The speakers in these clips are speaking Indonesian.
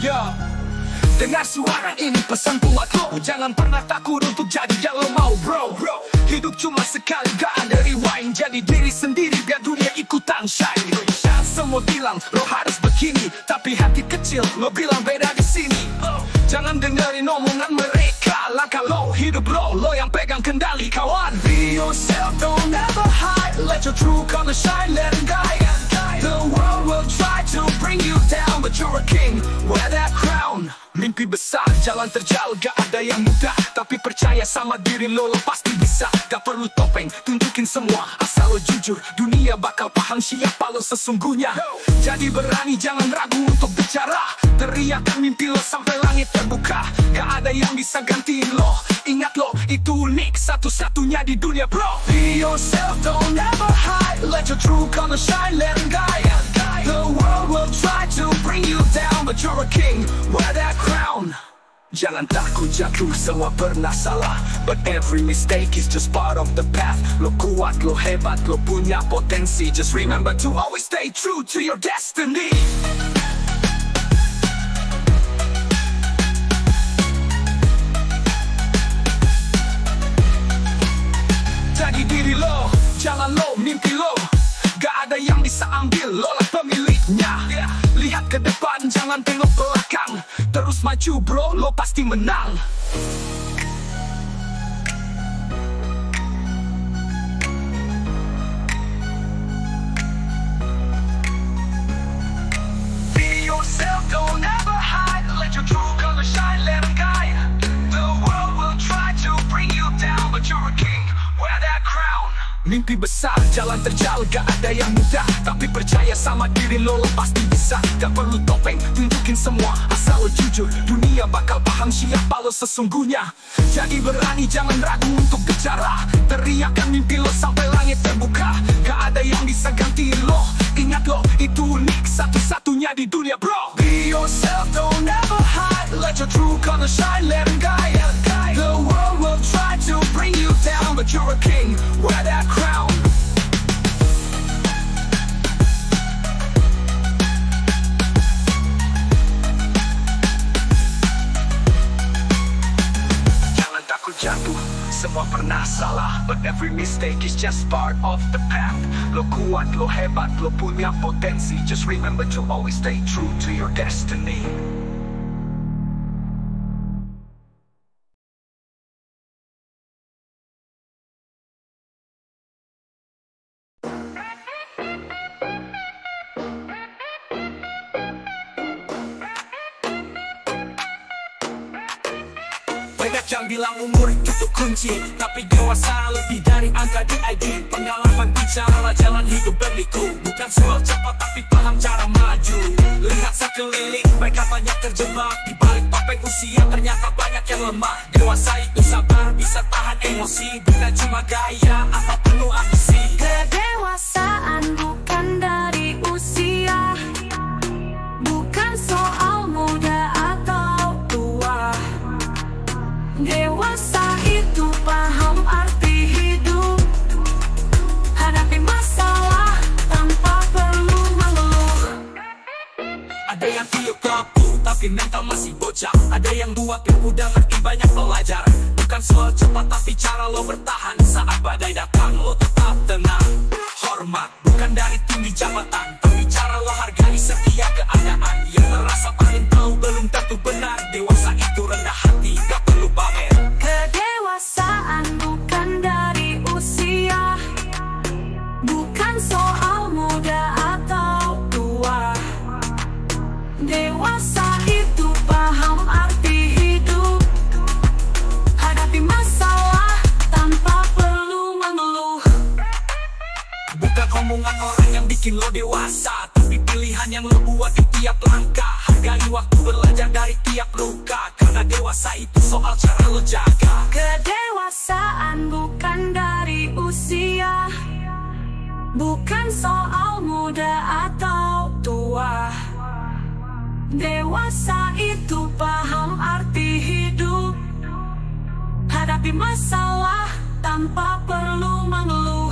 Ya, dengar suara ini pesan buat lo, jangan pernah takut untuk jadi yang lo mau bro. Hidup cuma sekali, gak ada rewind. Jadi diri sendiri biar dunia ikutan shine. Semua bilang lo harus begini, tapi hati kecil lo bilang beda di sini. Jangan dengerin omongan mereka, langkah lo, hidup lo yang pegang kendali kawan. Be yourself, don't ever hide. Let your true color shine, let it guide. The world will try to bring you down, but you're a king, wear that crown. Mimpi besar, jalan terjal, gak ada yang mudah. Tapi percaya sama diri lo pasti bisa. Gak perlu topeng, tunjukin semua, asal lo jujur. Dunia bakal paham siapa lo sesungguhnya. Jadi berani, jangan ragu untuk bicara. Teriakan mimpi lo sampai langit terbuka. Gak ada yang bisa gantiin lo. Ingat lo, itu unik, satu-satunya di dunia bro. Be yourself, don't ever hide. Let your true color shine, let it guide. The world will try to bring you down, but you're a king, wear that crown. Jangan takut jatuh, semua pernah salah, but every mistake is just part of the path. Lo kuat, lo hebat, lo punya potensi. Just remember to always stay true to your destiny. Jadi diri lo, jalan lo, mimpi lo. Gak ada yang bisa ambil, lo lah pemiliknya. Lihat ke depan, jangan tengok belakang. Terus maju bro, lo pasti menang. Be yourself, don't ever hide. Let your true color shine, let it guide. The world will try to bring you down, but you're a king, wear that crown. Mimpi besar, jalan terjal, gak ada yang mudah. Tapi percaya sama diri lo pasti bisa. Gak perlu topeng, tunjukin semua, asal lo jujur. Dunia bakal paham siapa lo sesungguhnya. Jadi berani, jangan ragu untuk bicara. Teriakan mimpi lo sampai langit terbuka. Gak ada yang bisa ganti lo. Ingat lo, itu unik, satu-satunya di dunia bro. Be yourself, don't ever hide. Let your true color shine, let it guide. The world will try to bring you down, but you're a king, wear that crown. Jangan takut jatuh, semua pernah salah, but every mistake is just part of the path. Lo kuat, lo hebat, lo punya potensi. Just remember to always stay true to your destiny. Banyak yang bilang umur itu kunci, tapi dewasa lebih dari angka di ID. Pengalaman bicara, jalan hidup berliku. Bukan soal cepat tapi paham cara maju. Lihat sekeliling, mereka banyak terjebak di balik topeng usia, ternyata banyak yang lemah. Dewasa itu sabar, bisa tahan emosi. Bukan cuma gaya atau penuh ambisi. Kedewasaan bukan dari usia, bukan soal muda atau tua. Dewasa itu paham arti hidup, hadapi masalah tanpa perlu mengeluh. Ada yang tiup kapu tapi mental masih bocah. Ada yang tua yang udah ngerti banyak pelajaran. Bukan soal cepat tapi cara lo bertahan. Saat badai datang lo tetap tenang. Hormat bukan dari tinggi jabatan, tapi cara lo hargai setiap keadaan. Yang merasa paling tahu belum tentu benar. Dewasa itu rendah hati, gak perlu pamer. Kedewasaan bukan dari usia, bukan soal muda atau tua. Dewasa itu paham arti hidup, hadapi masalah tanpa perlu mengeluh. Bukan omongan orang yang bikin lo dewasa, tapi pilihan yang lo buat di tiap langkah. Hargai waktu, belajar dari tiap luka. Karena dewasa itu soal cara lo jaga. Kedewasaan bukan dari usia, bukan soal muda atau tua. Dewasa itu paham arti hidup, hadapi masalah tanpa perlu mengeluh.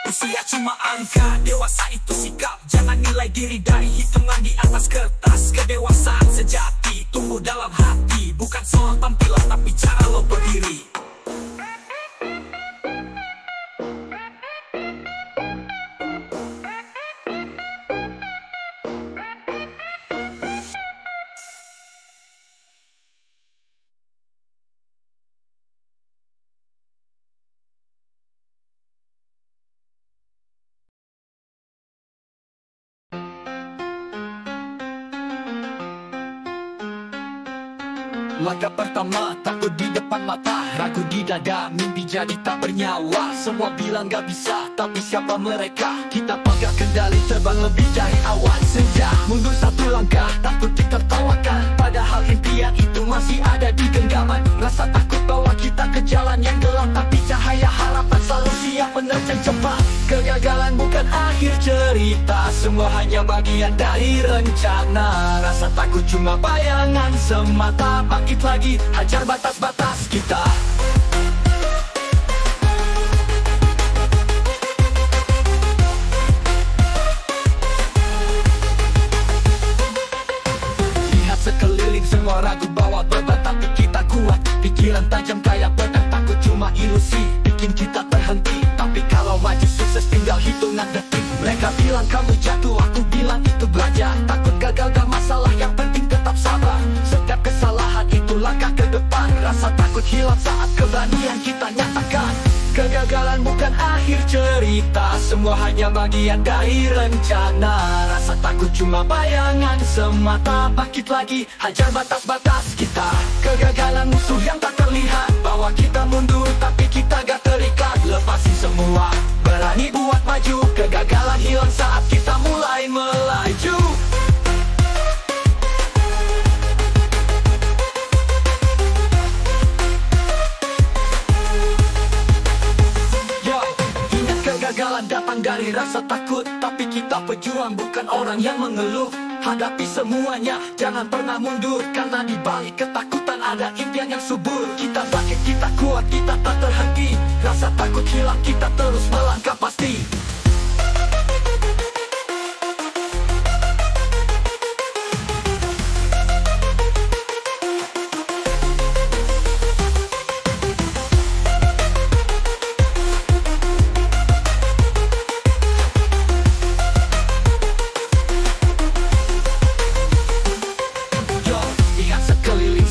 Usia cuma angka, dewasa itu sikap. Jangan nilai diri dari hitungan di atas kertas. Kedewasaan Langkah pertama, takut di depan mata, ragu di dada, mimpi jadi tak bernyawa. Semua bilang gak bisa, tapi siapa mereka? Kita pegang kendali, terbang lebih dari awan senja. Mundur satu langkah, takut ditertawakan, padahal impian itu masih ada di genggaman. Rasa takut bawa kita ke jalan yang gelap, tapi cahaya harapan selalu siap menerjang cepat. Kegagalan bukan akhir cerita, semua hanya bagian dari rencana. Rasa takut cuma bayangan semata, bangkit lagi, hajar batas-batas kita. Lihat sekeliling, semua ragu bawa beban, tapi kita kuat. Pikiran tajam kayak pedang, takut cuma ilusi bikin kita terhenti. Tapi kalau maju sukses tinggal hitungan detik. Mereka bilang kamu jatuh, aku bilang itu belajar. Takut gagal gak masalah, yang penting tetap sabar. Setiap kesalahan itu langkah ke depan. Rasa takut hilang saat keberanian kita nyatakan. Kegagalan bukan akhir cerita, semua hanya bagian dari rencana. Rasa takut cuma bayangan semata, bangkit lagi, hajar batas-batas kita. Kegagalan musuh yang tak terlihat, bawa kita mundur tapi kita gak terikat. Lepasin semua, berani buat maju. Kegagalan hilang saat kita mulai melaju. Kegagalan datang dari rasa takut, tapi kita pejuang bukan orang yang mengeluh. Hadapi semuanya, jangan pernah mundur, karena di balik ketakutan ada impian yang subur. Kita bangkit, kita kuat, kita tak terhenti. Rasa takut hilang, kita terus melangkah pasti.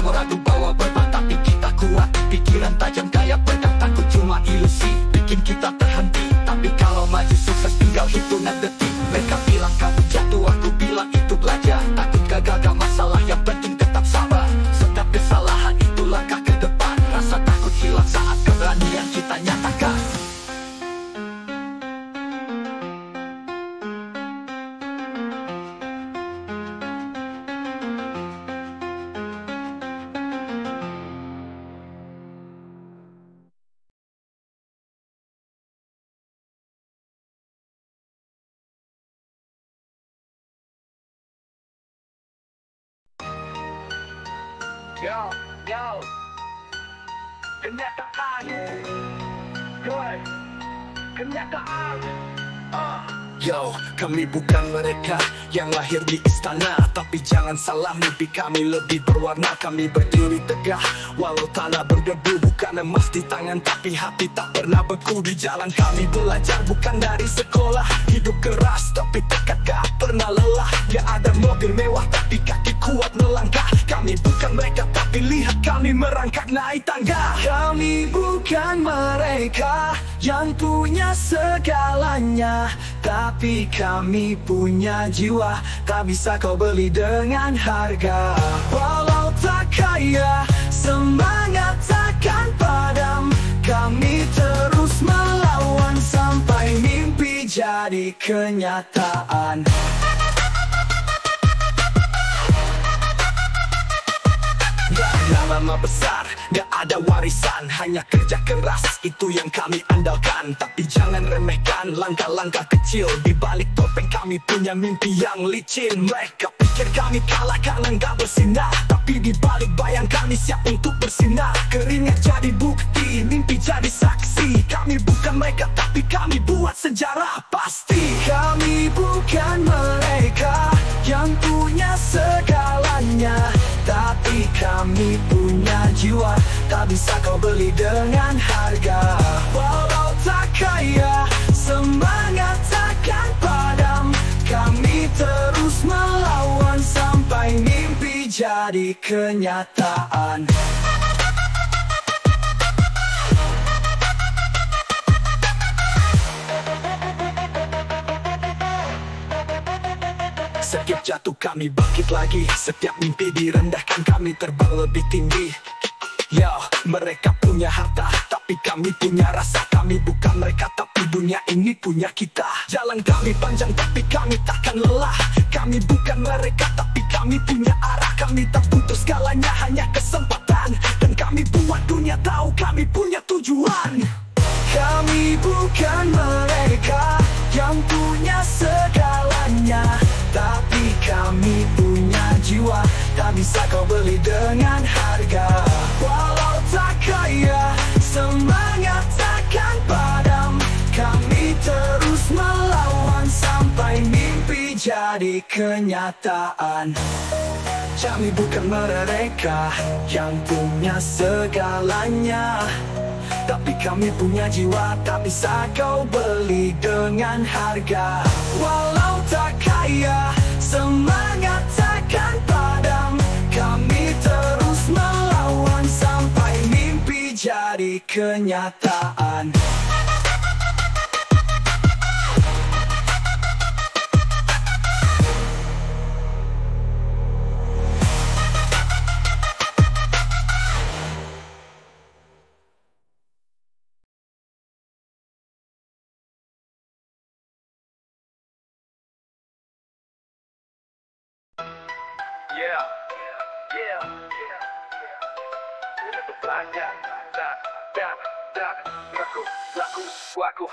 Ragu bawa beban, tapi kita kuat. Pikiran tajam kayak pedang, takut cuma ilusi bikin kita terhenti. Tapi kalau maju sukses tinggal hitungan detik. Mereka bilang kamu jatuh, aku bilang itu belajar. Takut gagal gak masalah, yang penting tetap sabar. Setiap kesalahan itu langkah ke depan. Rasa takut hilang saat keberanian kita nyatakan. Yo, kenyataan, kenyataan. Yo, kami bukan mereka yang lahir di istana, tapi jangan salah, mimpi kami lebih berwarna. Kami berdiri tegak walau tanah berdebu, bukan emas di tangan tapi hati tak pernah beku. Di jalan kami belajar bukan dari sekolah, hidup keras tapi tekad gak pernah lelah. Gak ada mobil mewah tapi kaki kuat melangkah. Kami bukan mereka tapi lihat kami merangkak naik tangga. Kami bukan mereka yang punya segalanya, tapi kami punya jiwa, tak bisa kau beli dengan harga. Walau tak kaya, semangat takkan padam. Kami terus melawan sampai mimpi jadi kenyataan. Nama besar, gak ada warisan, hanya kerja keras, itu yang kami andalkan. Tapi jangan remehkan langkah-langkah kecil, di balik topeng kami punya mimpi yang licin. Mereka pikir kami kalah karena gak bersinar, tapi di balik bayang kami siap untuk bersinar. Keringat jadi bukti, mimpi jadi saksi. Kami bukan mereka tapi kami buat sejarah pasti. Kami bukan mereka yang punya segalanya, tapi kami punya jiwa, tak bisa kau beli dengan harga. Walau tak kaya, semangat takkan padam. Kami terus melawan sampai mimpi jadi kenyataan. Setiap jatuh kami bangkit lagi, setiap mimpi direndahkan kami terbang lebih tinggi. Yo, mereka punya harta, tapi kami punya rasa. Kami bukan mereka, tapi dunia ini punya kita. Jalan kami panjang, tapi kami takkan lelah. Kami bukan mereka, tapi kami punya arah. Kami tak butuh segalanya, hanya kesempatan. Dan kami buat dunia tahu kami punya tujuan. Kami bukan mereka yang punya segalanya, tapi kami punya jiwa, tak bisa kau beli dengan harga. Walau tak kaya, semangat takkan padam. Kami terus melawan sampai mimpi jadi kenyataan. Kami bukan mereka yang punya segalanya, tapi kami punya jiwa, tak bisa kau beli dengan harga. Walau tak kaya, semangat takkan padam. Kami terus melawan sampai mimpi jadi kenyataan.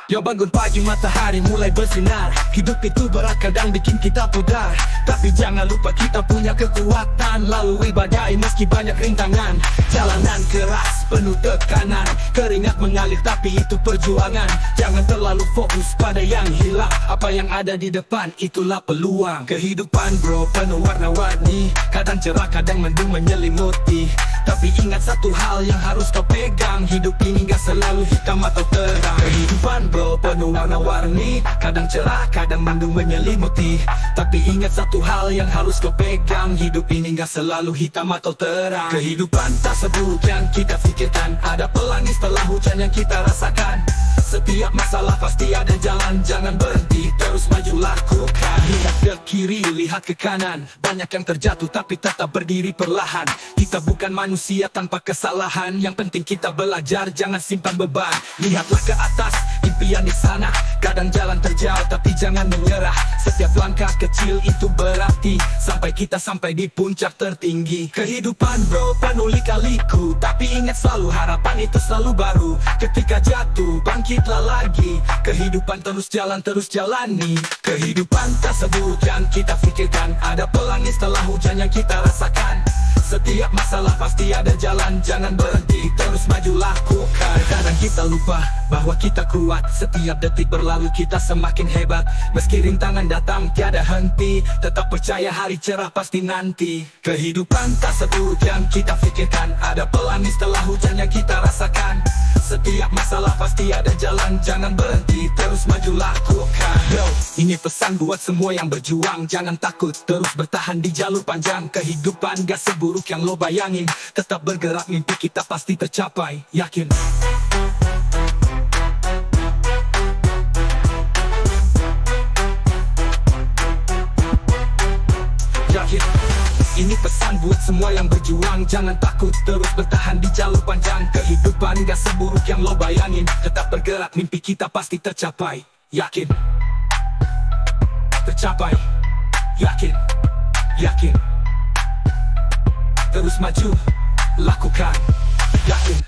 Yo, bangun pagi matahari mulai bersinar. Hidup itu berat kadang bikin kita pudar, tapi jangan lupa kita punya kekuatan. Lalui badai meski banyak rintangan. Jalanan keras penuh tekanan, keringat mengalir tapi itu perjuangan. Jangan terlalu fokus pada yang hilang, apa yang ada di depan itulah peluang. Kehidupan bro penuh warna-warni, kadang cerah kadang mendung menyelimuti. Tapi ingat satu hal yang harus kau pegang, hidup ini gak selalu hitam atau terang. Kehidupan bro penuh warna-warni, kadang cerah kadang mendung menyelimuti. Tapi ingat satu hal yang harus kau pegang, hidup ini gak selalu hitam atau terang. Kehidupan tak seburuk yang kita pikirkan, ada pelangi setelah hujan yang kita rasakan. Setiap masalah pasti ada jalan, jangan berhenti, terus maju lakukan. Lihat ke kiri, lihat ke kanan, banyak yang terjatuh tapi tetap berdiri perlahan. Kita bukan manusia tanpa kesalahan, yang penting kita belajar, jangan simpan beban. Lihatlah ke atas, impian di sana, kadang jalan terjal tapi jangan menyerah. Setiap langkah kecil itu berarti sampai kita sampai di puncak tertinggi. Kehidupan bro penuh lika-liku, tapi ingat selalu harapan itu selalu baru. Ketika jatuh bangkitlah lagi, kehidupan terus jalan terus jalani. Kehidupan tak seburuk yang kita pikirkan, ada pelangi setelah hujan yang kita rasakan. Setiap masalah pasti ada jalan, jangan berhenti, terus maju lakukan. Kadang kita lupa bahwa kita kuat, setiap detik berlalu kita semakin hebat. Meski rintangan datang tiada henti, tetap percaya hari cerah pasti nanti. Kehidupan tak seburuk yang kita pikirkan, ada pelangi setelah hujan yang kita rasakan. Setiap masalah pasti ada jalan, jangan berhenti, terus maju lakukan. Yo, ini pesan buat semua yang berjuang, jangan takut, terus bertahan di jalur panjang. Kehidupan gak seburuk yang lo bayangin, tetap bergerak, mimpi kita pasti tercapai, yakin. Yakin. Ini pesan buat semua yang berjuang, jangan takut, terus bertahan di jalur panjang. Kehidupan gak seburuk yang lo bayangin, tetap bergerak, mimpi kita pasti tercapai, yakin. Tercapai, yakin, yakin. Terus maju, lakukan, yakin.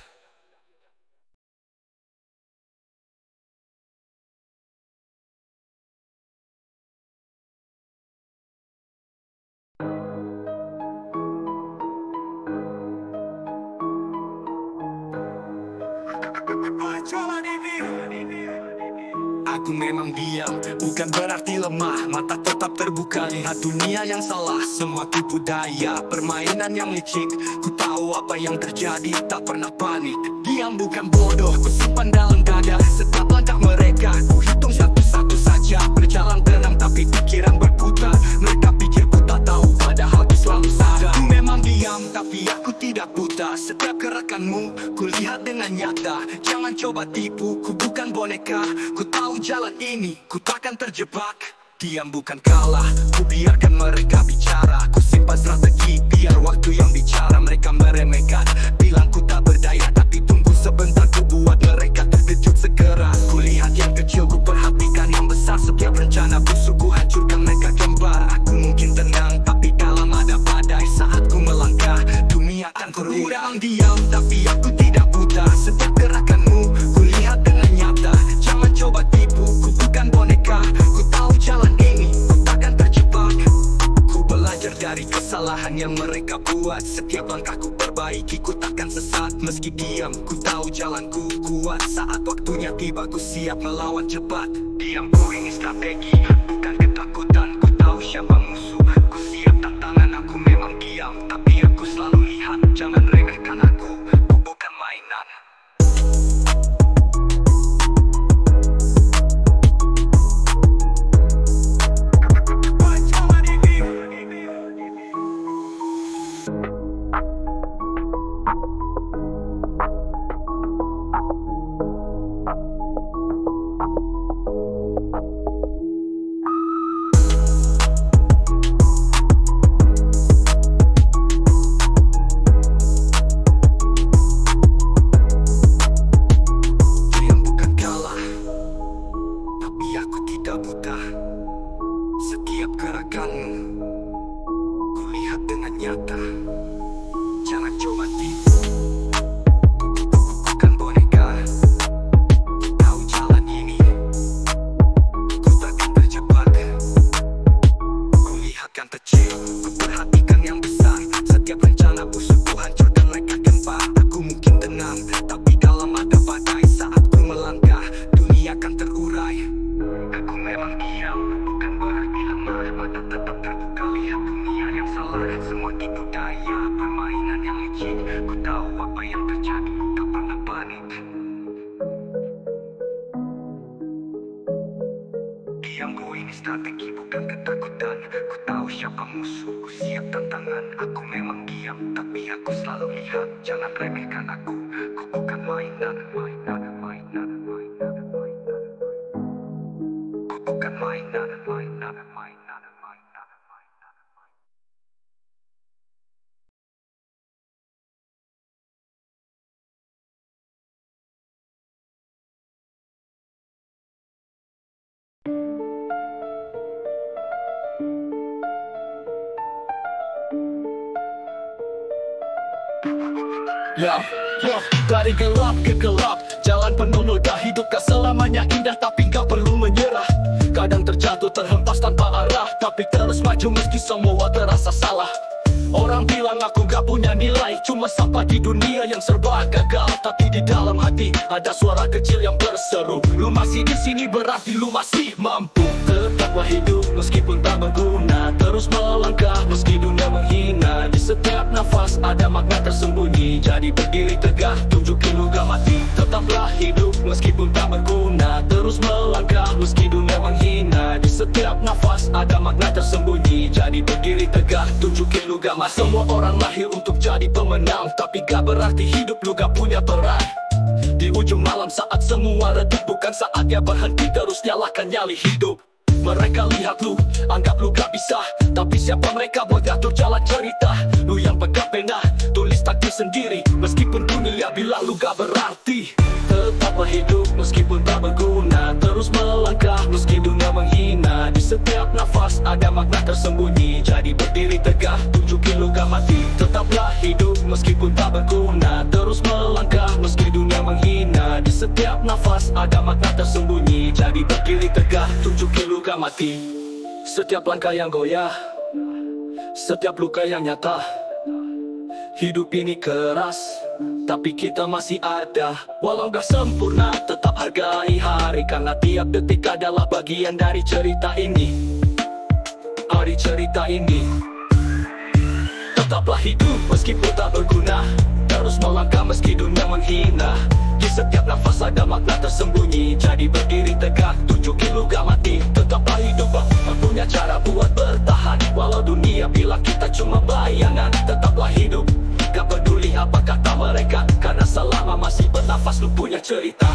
Aku memang diam, bukan berarti lemah. Mata tetap terbuka, lihat dunia yang salah. Semua tipu daya, permainan yang licik. Ku tahu apa yang terjadi, tak pernah panik. Diam bukan bodoh, ku simpan dalam dada setiap langkah mereka. Ku hitung satu-satu saja, berjalan tenang tapi pikiran berputar. Mereka pikir ku tak tahu, padahal ku selalu sadar. Ku memang diam, tapi aku tidak buta. Setiap gerakanmu, ku lihat dengan nyata. Jangan coba tipu, ku bukan boneka. Ku tahu jalan ini, ku takkan terjebak. Diam bukan kalah, ku biarkan mereka bicara. Ku simpan strategi biar waktu yang bicara. Mereka meremehkan, bilang ku tak berdaya, tapi tunggu sebentar ku buat mereka terkejut segera. Ku lihat yang kecil, ku perhatikan yang besar. Setiap rencana busuk ku hancurkan mereka kembar. Aku mungkin tenang, tapi dalam ada badai. Saat ku melangkah, dunia akan berulang. Diam, tapi aku tidak buta. Setiap gerakanmu, ku lihat dengan nyata. Jangan coba tipu, ku bukan boneka. Ku tahu jalan ini, ku takkan terjebak. Ku belajar dari kesalahan yang mereka buat. Setiap langkah ku perbaiki, ku takkan sesat. Meski diam, ku tahu jalanku kuat. Saat waktunya tiba, ku siap melawan cepat. Diamku ini strategi, bukan ketakutan. Ku tahu siapa musuh, ku siap tantangan. Aku memang diam, tapi aku selalu lihat. Jangan remehkan aku, ku bukan mainan. Setiap gerakanmu, ku lihat dengan nyata. Jangan coba tipu, ku bukan boneka. Ku tahu jalan ini, ku takkan terjebak. Ku lihat yang kecil, ku perhatikan yang besar. Setiap rencana busuk ku hancurkan mereka gempa. Aku mungkin tenang, tapi dalam ada badai. Saat ku melangkah, dunia akan terurai. Aku memang diam, bukan berarti lemah. Mata tetap terbuka, lihat dunia yang salah. Semua tipu daya, permainan yang licik. Ku tahu apa yang terjadi, tak pernah panik. Diamku ini strategi, bukan ketakutan. Ku tahu siapa musuh, ku siap tantangan. Aku memang diam, tapi aku selalu lihat. Jangan remehkan aku, ku bukan mainan. Bukan mainan. Dari gelap ke gelap, jalan penuh noda. Hidup gak selamanya indah, tapi gak perlu menyerah. Kadang terjatuh, terhempas tanpa arah, tapi terus maju meski semua terasa salah. Orang bilang aku gak punya nilai, cuma sampah di dunia yang serba gagal. Tapi di dalam hati ada suara kecil yang berseru, lu masih di sini berarti lu masih mampu. Tetaplah hidup meskipun tak berguna, terus melangkah meski dunia menghina. Di setiap nafas ada makna tersembunyi, jadi berdiri tegak, tunjukin lu gak mati. Tetaplah hidup meskipun tak berguna, terus melangkah meski dunia menghina. Di setiap nafas ada makna tersembunyi, jadi berdiri tegak, tunjukin lu gak mati. Semua orang lahir untuk jadi pemenang, tapi gak berarti hidup lu gak punya peran. Di ujung malam saat semua redup, bukan saatnya berhenti, terus nyalakan nyali hidup. Mereka lihat lu, anggap lu gak bisa, tapi siapa mereka buat atur jalan cerita. Lu yang pegang pena, tulis takdir sendiri, meskipun dunia bilang lu gak berarti. Tetaplah hidup meskipun tak berguna, terus melangkah meski dunia menghina. Di setiap nafas ada makna tersembunyi, jadi berdiri tegak, tunjukin lu gak mati. Tetaplah hidup meskipun tak berguna, terus melangkah meski dunia menghina. Di setiap nafas ada makna tersembunyi, jadi berdiri tegak, tunjukin lu gak mati. Setiap langkah yang goyah, setiap luka yang nyata. Hidup ini keras, tapi kita masih ada. Walau gak sempurna, tetap hargai hari, karena tiap detik adalah bagian dari cerita ini. Dari cerita ini. Tetaplah hidup meskipun tak berguna, terus melangkah meski dunia menghina. Di setiap nafas ada makna tersembunyi, jadi berdiri tegak, tunjukin lu gak mati. Tetaplah hidup, punya cara buat bertahan, walau dunia bilang kita cuma bayangan. Tetaplah hidup, gak peduli apa kata mereka, karena selama masih bernafas lu punya cerita.